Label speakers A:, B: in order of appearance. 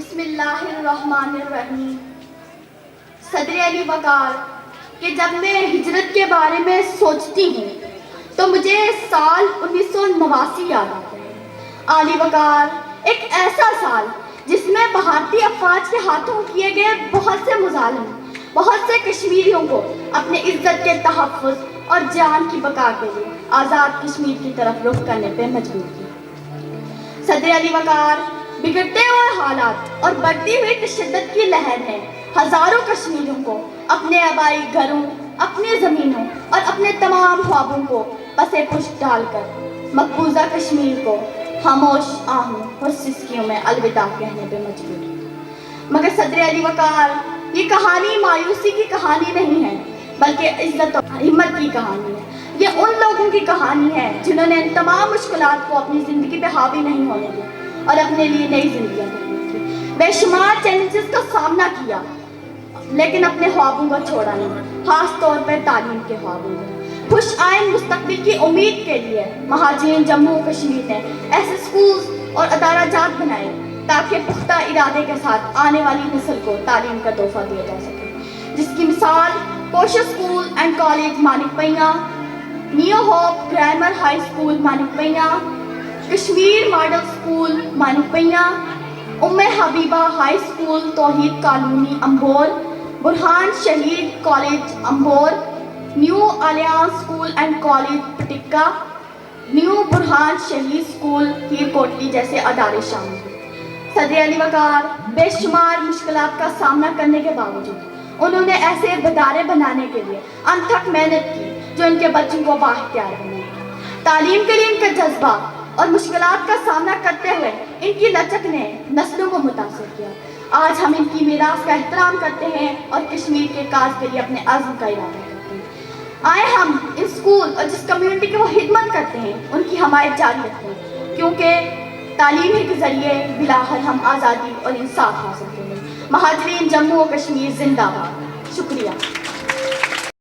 A: بسم اللہ الرحمن الرحیم۔ صدر علی وقار کہ جب میں ہجرت کے بارے میں سوچتی ہوں تو مجھے سال 1989 یاد آتا ہے۔ علی وقار ایک ایسا سال جس میں بھارتی افواج کے ہاتھوں کیے گئے بہت سے مظالم بہت سے کشمیریوں کو اپنے عزت کے تحفظ اور جان کی بقا کے لیے آزاد کشمیر کی طرف رخ کرنے پہ مجبور کیا۔ صدر علی وقار بگڑتے ہوئے حالات اور بڑھتی ہوئی تشدد کی لہر نے ہزاروں کشمیریوں کو اپنے آبائی گھروں، اپنی زمینوں اور اپنے تمام خوابوں کو پسے پشت ڈال کر مقبوضہ کشمیر کو خاموش آہوں اور سسکیوں میں الوداع کہنے پہ مجبور کیا۔ مگر صدر علی وقار یہ کہانی مایوسی کی کہانی نہیں ہے بلکہ عزت اور ہمت کی کہانی ہے۔ یہ ان لوگوں کی کہانی ہے جنہوں نے ان تمام مشکلات کو اپنی زندگی پہ حاوی نہیں ہونے دیا اور اپنے لیے نئی زندگیاں بنائی تھی۔ بے شمار چیلنجز کا سامنا کیا لیکن اپنے خوابوں کو چھوڑا نہیں، خاص طور پر تعلیم کے خوابوں کو۔ خوش آئند مستقبل کی امید کے لیے مہاجرین جموں و کشمیر نے ایسے سکولز اور ادارہ جات بنائے تاکہ پختہ ارادے کے ساتھ آنے والی نسل کو تعلیم کا تحفہ دیا جا سکے، جس کی مثال کوشش اسکول اینڈ کالج مانک پئیاں، new hope grammar high school مانک پئیاں، کشمیر ماڈل اسکول مانک پئیاں، Umm Habiba high school Tawheed colony امبور، برہان شہید کالج امبور، new alliance school and college پٹکا، نیو برہان شہید اسکول ہیر کوٹلی جیسے ادارے شامل ہیں۔ صدر علی وقار بے شمار مشکلات کا سامنا کرنے کے باوجود انہوں نے ایسے ادارے بنانے کے لیے انتھک محنت کی جو ان کے بچوں کو بااختیار بنائے۔ تعلیم کے لیے ان کا جذبہ اور مشکلات کا سامنا کرتے ہوئے ان کی لچک نے نسلوں کو متاثر کیا۔ آج ہم ان کی میراث کا احترام کرتے ہیں اور کشمیر کے کاج کے لیے اپنے عزم کا ارادہ کرتے ہیں۔ آئے ہم ان اسکول اور جس کمیونٹی کی وہ خدمت کرتے ہیں ان کی حمایت جاری رکھتے ہیں، کیونکہ تعلیم کے ذریعے بلاخر ہم آزادی اور انصاف حاصل کریں۔ مہاجرین جموں و کشمیر زندہ باد۔ شکریہ۔